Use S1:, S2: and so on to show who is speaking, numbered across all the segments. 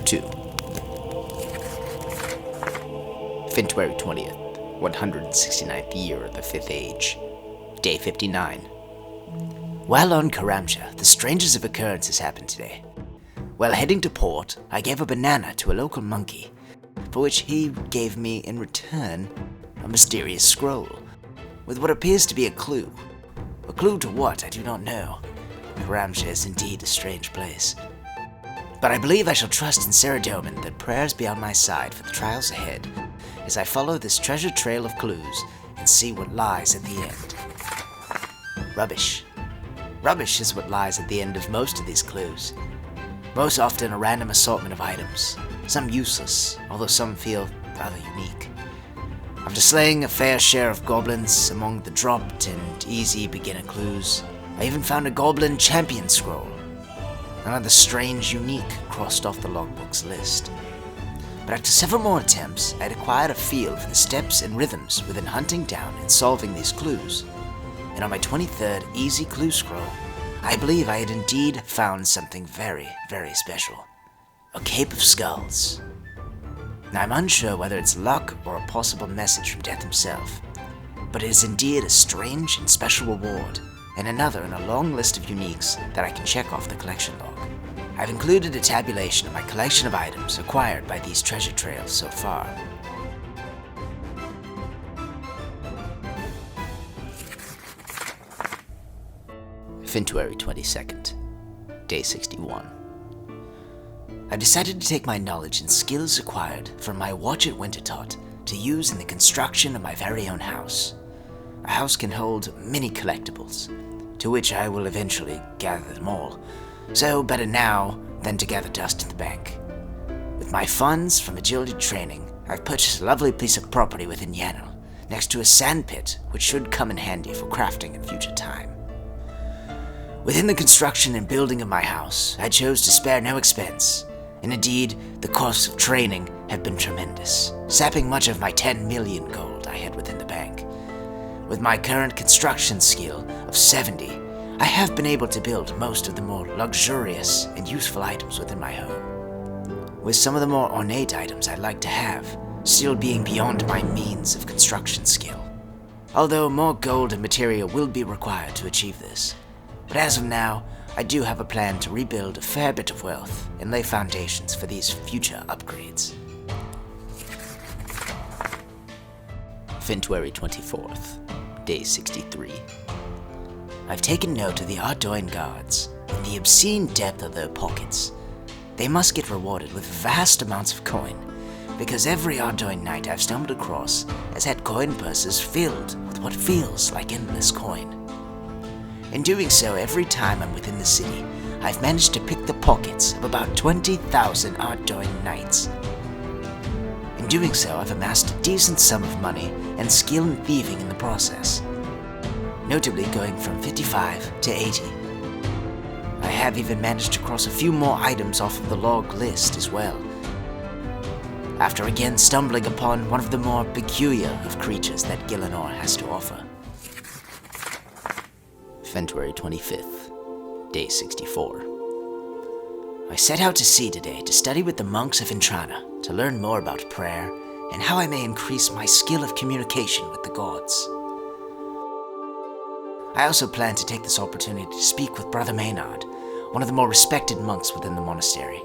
S1: 2. February 20th, 169th year of the 5th age. Day 59. While on Karamja, the strangest of occurrences happened today. While heading to port, I gave a banana to a local monkey, for which he gave me in return a mysterious scroll, with what appears to be a clue. A clue to what, I do not know. Karamja is indeed a strange place. But I believe I shall trust in Saradomin that prayers be on my side for the trials ahead, as I follow this treasure trail of clues and see what lies at the end. Rubbish. Rubbish is what lies at the end of most of these clues. Most often a random assortment of items, some useless, although some feel rather unique. After slaying a fair share of goblins among the dropped and easy beginner clues, I even found a goblin champion scroll. Another strange unique crossed off the logbook's list. But after several more attempts, I had acquired a feel for the steps and rhythms within hunting down and solving these clues. And on my 23rd easy clue scroll, I believe I had indeed found something very, very special. A Cape of Skulls. Now I'm unsure whether it's luck or a possible message from Death himself, but it is indeed a strange and special reward, and another in a long list of uniques that I can check off the collection log. I've included a tabulation of my collection of items acquired by these treasure trails so far. February 22nd, Day 61. I decided to take my knowledge and skills acquired from my watch at Wintertot to use in the construction of my very own house. A house can hold many collectibles, to which I will eventually gather them all, so better now than to gather dust in the bank. With my funds from agility training, I've purchased a lovely piece of property within Yanel, next to a sand pit which should come in handy for crafting in future time. Within the construction and building of my house, I chose to spare no expense, and indeed, the costs of training have been tremendous, sapping much of my 10 million gold I had within the bank. With my current construction skill of 70, I have been able to build most of the more luxurious and useful items within my home, with some of the more ornate items I'd like to have still being beyond my means of construction skill. Although more gold and material will be required to achieve this. But as of now, I do have a plan to rebuild a fair bit of wealth and lay foundations for these future upgrades. February 24th, Day 63. I've taken note of the Ardoin guards and the obscene depth of their pockets. They must get rewarded with vast amounts of coin, because every Ardoin knight I've stumbled across has had coin purses filled with what feels like endless coin. In doing so, every time I'm within the city, I've managed to pick the pockets of about 20,000 Ardoin knights. In doing so, I've amassed a decent sum of money and skill in thieving in the process, notably going from 55 to 80. I have even managed to cross a few more items off of the log list as well, after again stumbling upon one of the more peculiar of creatures that Gielinor has to offer. February 25th, Day 64. I set out to sea today to study with the monks of Intrana to learn more about prayer and how I may increase my skill of communication with the gods. I also plan to take this opportunity to speak with Brother Maynard, one of the more respected monks within the monastery,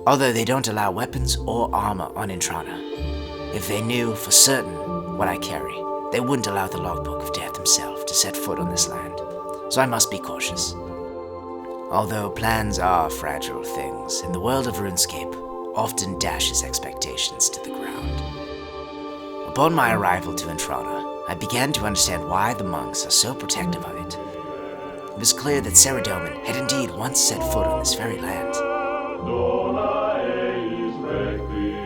S1: although they don't allow weapons or armor on Intrana. If they knew for certain what I carry, they wouldn't allow the logbook of Death himself to set foot on this land. So I must be cautious. Although plans are fragile things, and the world of RuneScape often dashes expectations to the ground. Upon my arrival to Intrana, I began to understand why the monks are so protective of it. It was clear that Saradomin had indeed once set foot on this very land,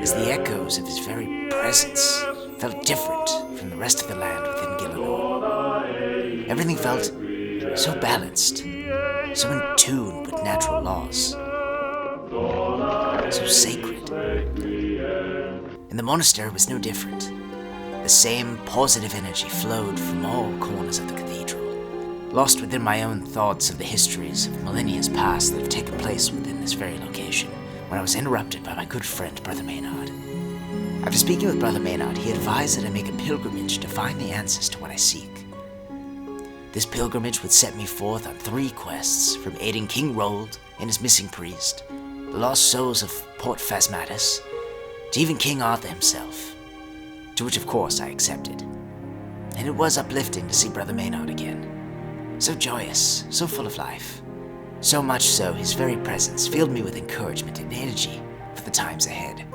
S1: as the echoes of his very presence felt different from the rest of the land within Gielinor. Everything felt so balanced, so in tune with natural laws, so sacred. And the monastery was no different. The same positive energy flowed from all corners of the cathedral, lost within my own thoughts of the histories of millennia past that have taken place within this very location, when I was interrupted by my good friend, Brother Maynard. After speaking with Brother Maynard, he advised that I make a pilgrimage to find the answers to what I seek. This pilgrimage would set me forth on 3 quests, from aiding King Rold and his missing priest, the lost souls of Port Phasmatis, to even King Arthur himself, to which of course I accepted. And it was uplifting to see Brother Maynard again. So joyous, so full of life. So much so, his very presence filled me with encouragement and energy for the times ahead.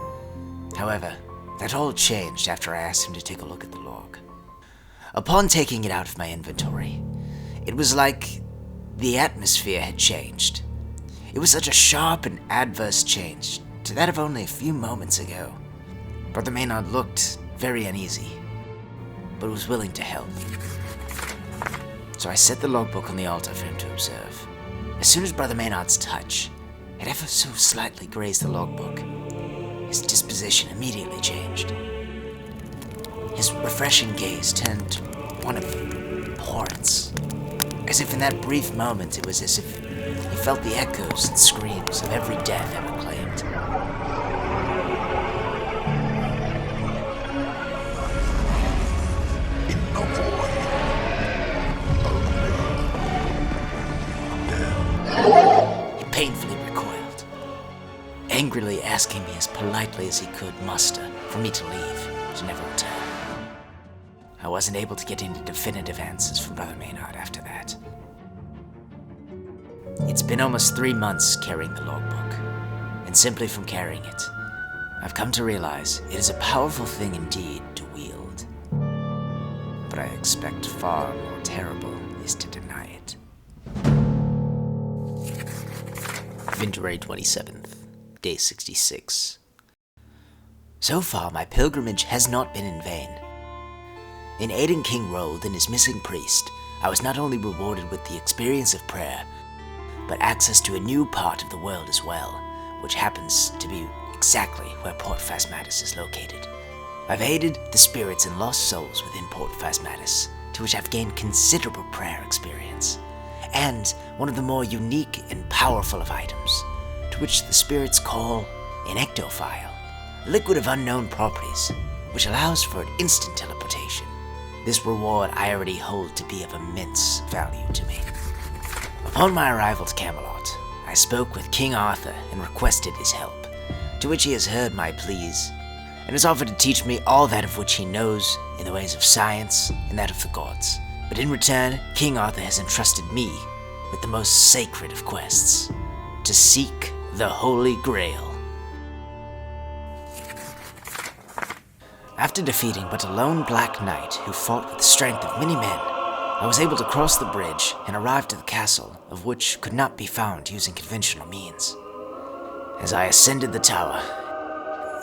S1: However, that all changed after I asked him to take a look at the log. Upon taking it out of my inventory, it was like the atmosphere had changed. It was such a sharp and adverse change to that of only a few moments ago. Brother Maynard looked very uneasy, but was willing to help. So I set the logbook on the altar for him to observe. As soon as Brother Maynard's touch had ever so slightly grazed the logbook, his disposition immediately changed. His refreshing gaze turned to one of abhorrence, as if in that brief moment it was as if he felt the echoes and screams of every death ever claimed.
S2: In the void,
S1: He painfully recoiled, angrily asking me as politely as he could muster for me to leave, to never return. I wasn't able to get any definitive answers from Brother Maynard after that. It's been almost 3 months carrying the logbook, and simply from carrying it, I've come to realize it is a powerful thing indeed to wield. But I expect far more terrible is to deny it. February 27th, day 66. So far, my pilgrimage has not been in vain. In aiding King Rold and his missing priest, I was not only rewarded with the experience of prayer, but access to a new part of the world as well, which happens to be exactly where Port Phasmatis is located. I've aided the spirits and lost souls within Port Phasmatis, to which I've gained considerable prayer experience, and one of the more unique and powerful of items, to which the spirits call an ectophile, a liquid of unknown properties, which allows for an instant teleportation. This reward I already hold to be of immense value to me. Upon my arrival to Camelot, I spoke with King Arthur and requested his help, to which he has heard my pleas, and has offered to teach me all that of which he knows in the ways of science and that of the gods. But in return, King Arthur has entrusted me with the most sacred of quests, to seek the Holy Grail. After defeating but a lone black knight who fought with the strength of many men, I was able to cross the bridge and arrive to the castle, of which could not be found using conventional means. As I ascended the tower,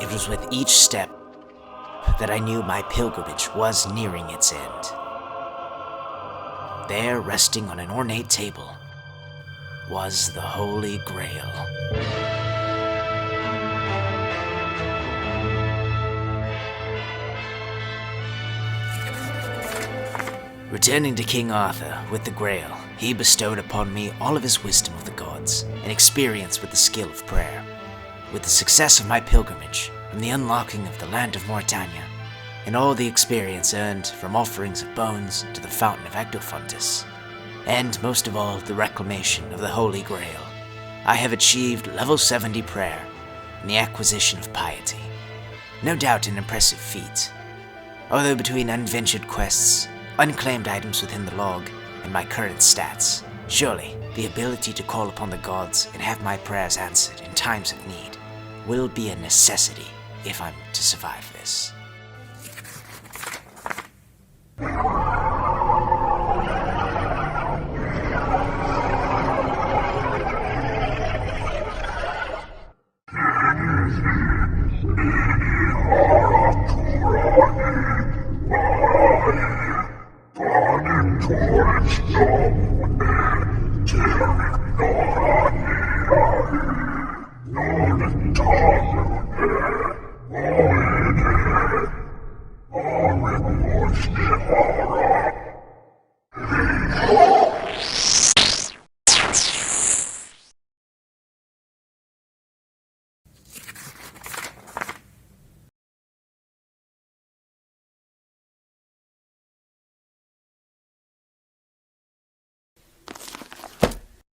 S1: it was with each step that I knew my pilgrimage was nearing its end. There, resting on an ornate table, was the Holy Grail. Returning to King Arthur with the Grail, he bestowed upon me all of his wisdom of the gods and experience with the skill of prayer. With the success of my pilgrimage, from the unlocking of the land of Mauritania, and all the experience earned from offerings of bones to the fountain of Ectophontis, and most of all, the reclamation of the Holy Grail, I have achieved level 70 prayer and the acquisition of piety. No doubt an impressive feat, although between unventured quests, unclaimed items within the log, and my current stats, surely the ability to call upon the gods and have my prayers answered in times of need will be a necessity if I'm to survive this.
S2: Not